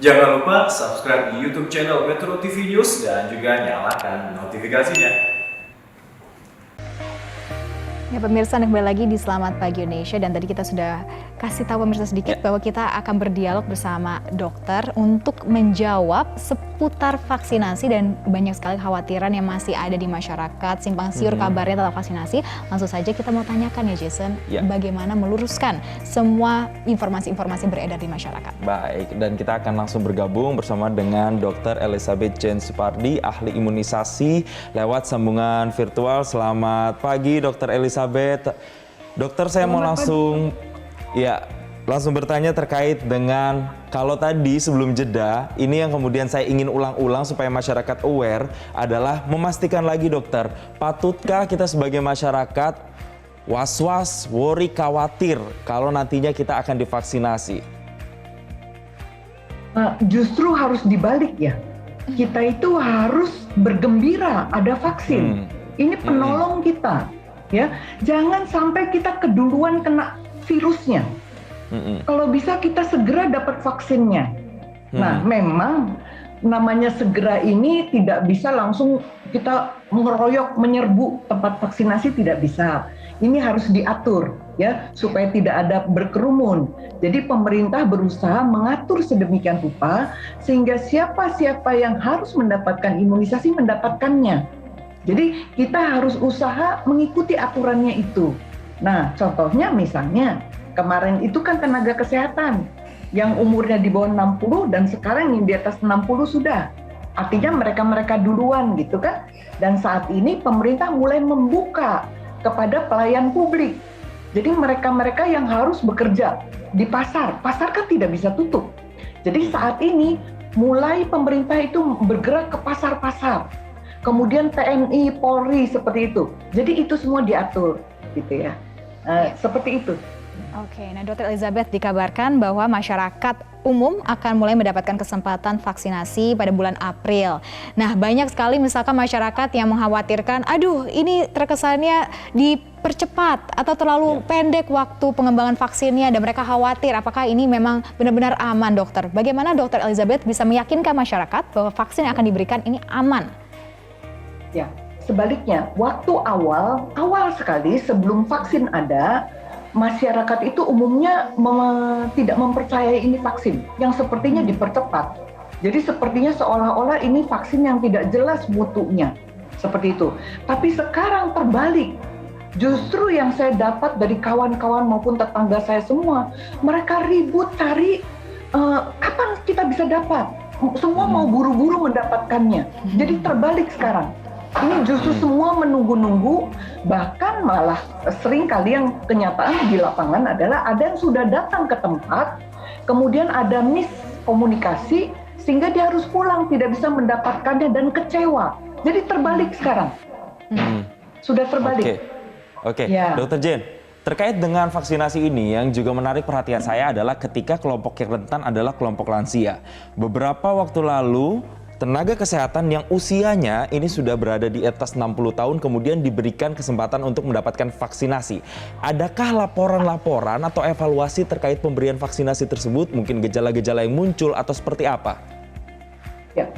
Jangan lupa subscribe di YouTube channel Metro TV News dan juga nyalakan notifikasinya. Ya pemirsa, Anda kembali lagi di Selamat Pagi Indonesia, dan tadi kita sudah kasih tahu pemirsa sedikit bahwa kita akan berdialog bersama dokter untuk menjawab seputar vaksinasi dan banyak sekali kekhawatiran yang masih ada di masyarakat, simpang siur kabarnya tentang vaksinasi. Langsung saja kita mau tanyakan ya Jason, bagaimana meluruskan semua informasi-informasi beredar di masyarakat. Baik, dan kita akan langsung bergabung bersama dengan Dr. Elizabeth Jane Supardi, ahli imunisasi lewat sambungan virtual. Selamat pagi Dr. Elizabeth. Dokter, saya mau langsung bertanya terkait dengan kalau tadi sebelum jeda, ini yang kemudian saya ingin ulang-ulang supaya masyarakat aware adalah memastikan lagi dokter, patutkah kita sebagai masyarakat was-was, worry, khawatir kalau nantinya kita akan divaksinasi? Justru harus dibalik ya. Kita itu harus bergembira ada vaksin. Ini penolong kita. Ya, jangan sampai kita keduluan kena virusnya. Kalau bisa kita segera dapat vaksinnya. Nah, memang namanya segera ini tidak bisa langsung kita mengeroyok menyerbu tempat vaksinasi, tidak bisa. Ini harus diatur ya supaya tidak ada berkerumun. Jadi pemerintah berusaha mengatur sedemikian rupa sehingga siapa-siapa yang harus mendapatkan imunisasi mendapatkannya. Jadi kita harus usaha mengikuti aturannya itu. Nah, contohnya misalnya kemarin itu kan tenaga kesehatan yang umurnya di bawah 60 dan sekarang yang di atas 60 sudah. Artinya mereka-mereka duluan gitu kan. Dan saat ini pemerintah mulai membuka kepada pelayan publik. Jadi mereka-mereka yang harus bekerja di pasar kan tidak bisa tutup. Jadi saat ini mulai pemerintah itu bergerak ke pasar-pasar. Kemudian TNI, Polri seperti itu. Jadi itu semua diatur, gitu ya. Seperti itu. Oke, nah Dr. Elizabeth, dikabarkan bahwa masyarakat umum akan mulai mendapatkan kesempatan vaksinasi pada bulan April. Nah, banyak sekali misalkan masyarakat yang mengkhawatirkan, aduh ini terkesannya dipercepat atau terlalu pendek waktu pengembangan vaksinnya, dan mereka khawatir apakah ini memang benar-benar aman, dokter. Bagaimana Dr. Elizabeth bisa meyakinkan masyarakat bahwa vaksin yang akan diberikan ini aman? Ya, sebaliknya, waktu awal sekali sebelum vaksin ada, masyarakat itu umumnya tidak mempercayai ini vaksin, yang sepertinya dipercepat. Jadi sepertinya seolah-olah ini vaksin yang tidak jelas mutunya, seperti itu. Tapi sekarang terbalik, justru yang saya dapat dari kawan-kawan maupun tetangga saya semua, mereka ribut cari kapan kita bisa dapat. Semua mau buru-buru mendapatkannya. Jadi terbalik sekarang. Ini justru semua menunggu-nunggu, bahkan malah sering kali yang kenyataan di lapangan adalah ada yang sudah datang ke tempat, kemudian ada miskomunikasi, sehingga dia harus pulang, tidak bisa mendapatkannya dan kecewa. Jadi terbalik sekarang. Sudah terbalik. Oke. Ya. Dr. Jane, terkait dengan vaksinasi ini yang juga menarik perhatian saya adalah ketika kelompok yang rentan adalah kelompok lansia. Beberapa waktu lalu, tenaga kesehatan yang usianya ini sudah berada di atas 60 tahun kemudian diberikan kesempatan untuk mendapatkan vaksinasi. Adakah laporan-laporan atau evaluasi terkait pemberian vaksinasi tersebut? Mungkin gejala-gejala yang muncul atau seperti apa? Ya,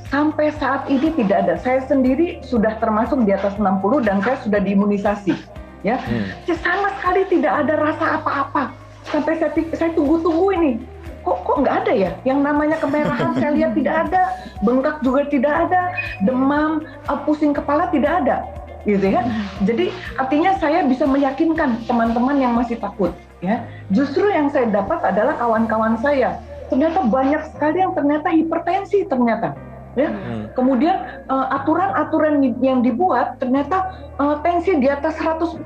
sampai saat ini tidak ada. Saya sendiri sudah termasuk di atas 60 dan saya sudah diimunisasi. Ya, sama sekali tidak ada rasa apa-apa. Sampai saya tunggu-tunggu ini. Kok nggak ada ya? Yang namanya kemerahan saya lihat tidak ada, bengkak juga tidak ada, demam, pusing kepala tidak ada, gitu ya. Jadi artinya saya bisa meyakinkan teman-teman yang masih takut, ya. Justru yang saya dapat adalah kawan-kawan saya. Ternyata banyak sekali yang ternyata hipertensi ternyata. Ya. Kemudian aturan-aturan yang dibuat ternyata tensi di atas 140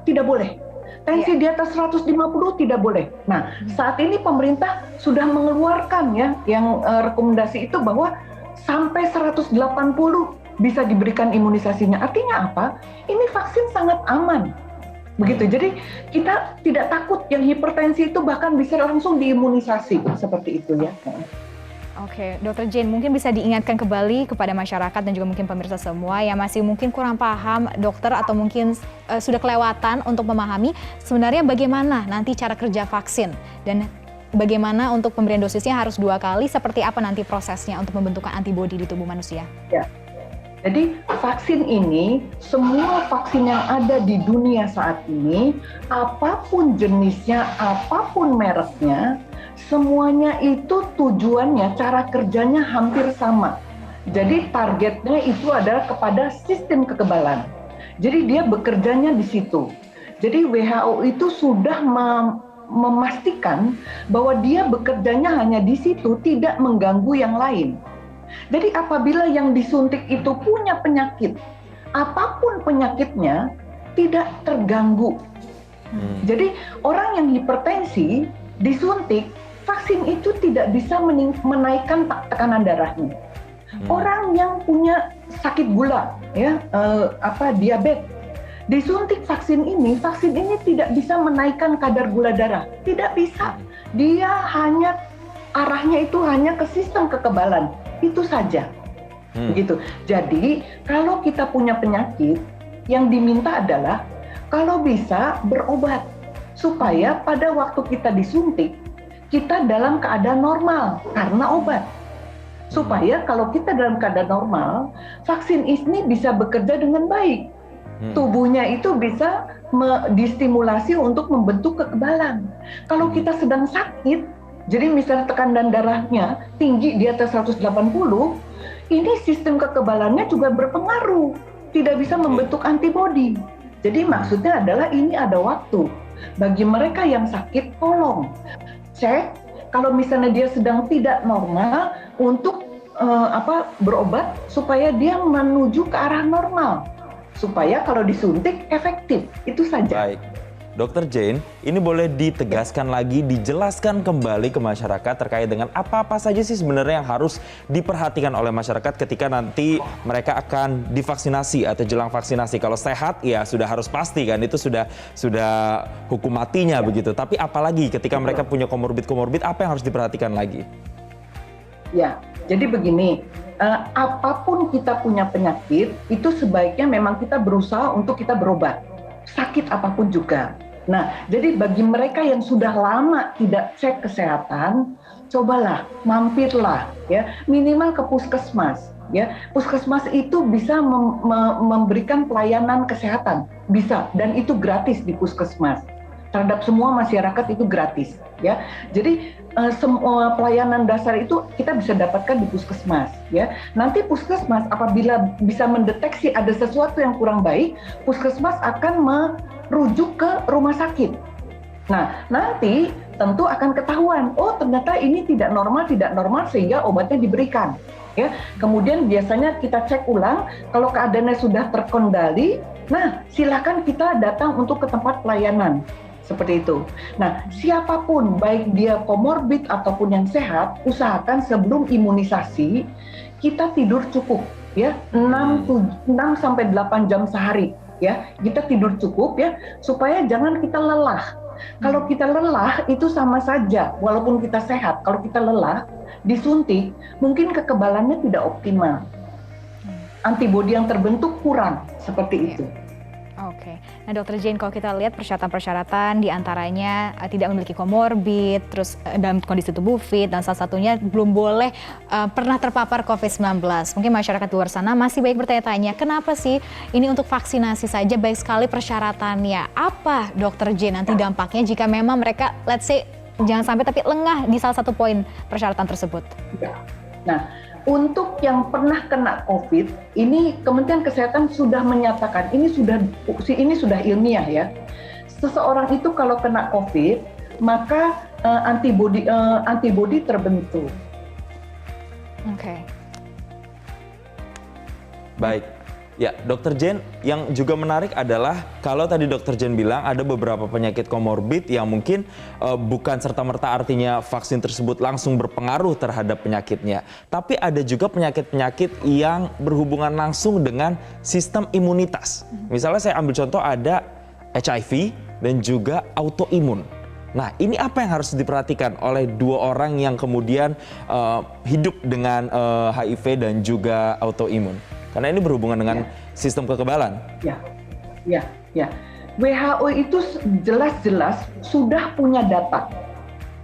tidak boleh. Tensi di atas 150 tidak boleh. Nah, saat ini pemerintah sudah mengeluarkan ya yang rekomendasi itu bahwa sampai 180 bisa diberikan imunisasinya. Artinya apa? Ini vaksin sangat aman. Begitu. Jadi kita tidak takut yang hipertensi itu bahkan bisa langsung diimunisasi seperti itu ya. Oke, Dr. Jane, mungkin bisa diingatkan kembali kepada masyarakat dan juga mungkin pemirsa semua yang masih mungkin kurang paham, dokter, atau mungkin sudah kelewatan untuk memahami sebenarnya bagaimana nanti cara kerja vaksin dan bagaimana untuk pemberian dosisnya harus 2 kali, seperti apa nanti prosesnya untuk pembentukan antibodi di tubuh manusia? Ya. Jadi vaksin ini, semua vaksin yang ada di dunia saat ini, apapun jenisnya, apapun mereknya, semuanya itu tujuannya, cara kerjanya hampir sama. Jadi targetnya itu adalah kepada sistem kekebalan. Jadi dia bekerjanya di situ. Jadi WHO itu sudah memastikan bahwa dia bekerjanya hanya di situ, tidak mengganggu yang lain. Jadi apabila yang disuntik itu punya penyakit, apapun penyakitnya, tidak terganggu. Jadi orang yang hipertensi disuntik, vaksin itu tidak bisa menaikkan tekanan darahnya. Orang yang punya sakit gula, ya, diabetes, disuntik vaksin ini tidak bisa menaikkan kadar gula darah, tidak bisa. Dia hanya arahnya itu hanya ke sistem kekebalan, itu saja. Begitu. Jadi kalau kita punya penyakit, yang diminta adalah kalau bisa berobat supaya pada waktu kita disuntik kita dalam keadaan normal karena obat. Supaya kalau kita dalam keadaan normal, vaksin ini bisa bekerja dengan baik. Tubuhnya itu bisa distimulasi untuk membentuk kekebalan. Kalau kita sedang sakit, jadi misalnya tekanan darahnya tinggi di atas 180, ini sistem kekebalannya juga berpengaruh, tidak bisa membentuk antibodi. Jadi maksudnya adalah ini ada waktu. Bagi mereka yang sakit, tolong cek kalau misalnya dia sedang tidak normal untuk berobat supaya dia menuju ke arah normal. Supaya kalau disuntik efektif, itu saja. Baik. Dr. Jane, ini boleh ditegaskan lagi, dijelaskan kembali ke masyarakat terkait dengan apa-apa saja sih sebenarnya yang harus diperhatikan oleh masyarakat ketika nanti mereka akan divaksinasi atau jelang vaksinasi. Kalau sehat ya sudah harus pasti kan, itu sudah hukum matinya begitu. Tapi apalagi ketika mereka punya komorbid, apa yang harus diperhatikan lagi? Ya, jadi begini, apapun kita punya penyakit, itu sebaiknya memang kita berusaha untuk kita berobat. Sakit apapun juga. Nah, jadi bagi mereka yang sudah lama tidak cek kesehatan, cobalah, mampirlah, ya, minimal ke puskesmas. Ya, puskesmas itu bisa memberikan pelayanan kesehatan, bisa, dan itu gratis di puskesmas. Terhadap semua masyarakat itu gratis, ya. Jadi semua pelayanan dasar itu kita bisa dapatkan di puskesmas, ya. Nanti puskesmas apabila bisa mendeteksi ada sesuatu yang kurang baik, puskesmas akan merujuk ke rumah sakit. Nah, nanti tentu akan ketahuan, oh ternyata ini tidak normal sehingga obatnya diberikan. Ya, kemudian biasanya kita cek ulang, kalau keadaannya sudah terkendali, nah silakan kita datang untuk ke tempat pelayanan. Seperti itu. Nah, siapapun, baik dia komorbid ataupun yang sehat, usahakan sebelum imunisasi, kita tidur cukup, ya, 6-8 jam sehari, ya, kita tidur cukup, ya, supaya jangan kita lelah. Kalau kita lelah, itu sama saja, walaupun kita sehat, kalau kita lelah, disuntik, mungkin kekebalannya tidak optimal. Antibodi yang terbentuk kurang, seperti itu. Oke, nah Dr. Jane, kalau kita lihat persyaratan-persyaratan diantaranya tidak memiliki komorbid, terus dalam kondisi tubuh fit, dan salah satunya belum boleh pernah terpapar COVID-19. Mungkin masyarakat di luar sana masih banyak bertanya-tanya, kenapa sih ini untuk vaksinasi saja baik sekali persyaratannya? Apa Dr. Jane nanti dampaknya jika memang mereka, let's say, jangan sampai tapi lengah di salah satu poin persyaratan tersebut? Nah, untuk yang pernah kena COVID, ini Kementerian Kesehatan sudah menyatakan ini sudah ilmiah, ya. Seseorang itu kalau kena COVID, maka antibodi terbentuk. Oke. Baik. Ya, Dr. Jane, yang juga menarik adalah kalau tadi Dr. Jane bilang ada beberapa penyakit komorbid yang mungkin bukan serta-merta artinya vaksin tersebut langsung berpengaruh terhadap penyakitnya. Tapi ada juga penyakit-penyakit yang berhubungan langsung dengan sistem imunitas. Misalnya saya ambil contoh ada HIV dan juga autoimun. Nah, ini apa yang harus diperhatikan oleh dua orang yang kemudian hidup dengan HIV dan juga autoimun? Karena ini berhubungan dengan sistem kekebalan. Ya. WHO itu jelas-jelas sudah punya data.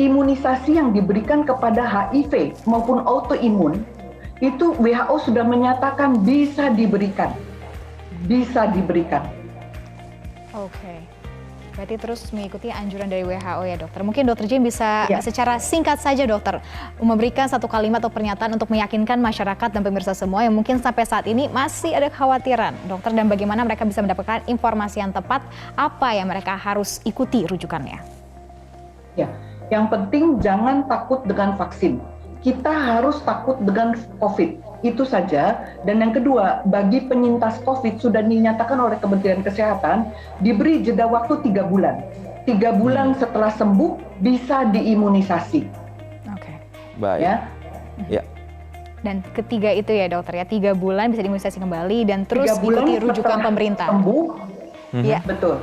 imunisasi yang diberikan kepada HIV maupun autoimun itu WHO sudah menyatakan bisa diberikan. Bisa diberikan. Oke. Berarti terus mengikuti anjuran dari WHO ya dokter. Mungkin dokter Jane bisa secara singkat saja dokter memberikan satu kalimat atau pernyataan untuk meyakinkan masyarakat dan pemirsa semua yang mungkin sampai saat ini masih ada kekhawatiran dokter, dan bagaimana mereka bisa mendapatkan informasi yang tepat, apa yang mereka harus ikuti rujukannya. Ya, yang penting jangan takut dengan vaksin. Kita harus takut dengan COVID. Itu saja. Dan yang kedua, bagi penyintas COVID sudah dinyatakan oleh Kementerian Kesehatan diberi jeda waktu 3 bulan. 3 bulan setelah sembuh bisa diimunisasi. Oke. Baik. Ya. Dan ketiga itu ya dokter ya, 3 bulan bisa diimunisasi kembali dan terus 3 bulan ikuti rujukan setelah pemerintah. Sembuh. Iya. Betul.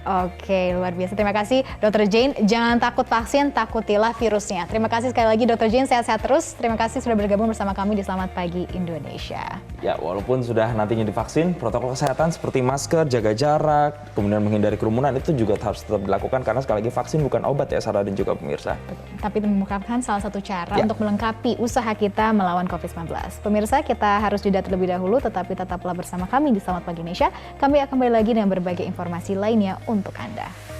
Oke, luar biasa. Terima kasih Dr. Jane. Jangan takut vaksin, takutilah virusnya. Terima kasih sekali lagi Dr. Jane, sehat-sehat terus. Terima kasih sudah bergabung bersama kami di Selamat Pagi Indonesia. Ya, walaupun sudah nantinya divaksin, protokol kesehatan seperti masker, jaga jarak, kemudian menghindari kerumunan itu juga harus tetap dilakukan karena sekali lagi vaksin bukan obat ya, Sarah dan juga pemirsa. Tapi merupakan salah satu cara untuk melengkapi usaha kita melawan COVID-19. Pemirsa, kita harus jeda terlebih dahulu, tetapi tetaplah bersama kami di Selamat Pagi Indonesia. Kami akan kembali lagi dengan berbagai informasi lainnya untuk Anda.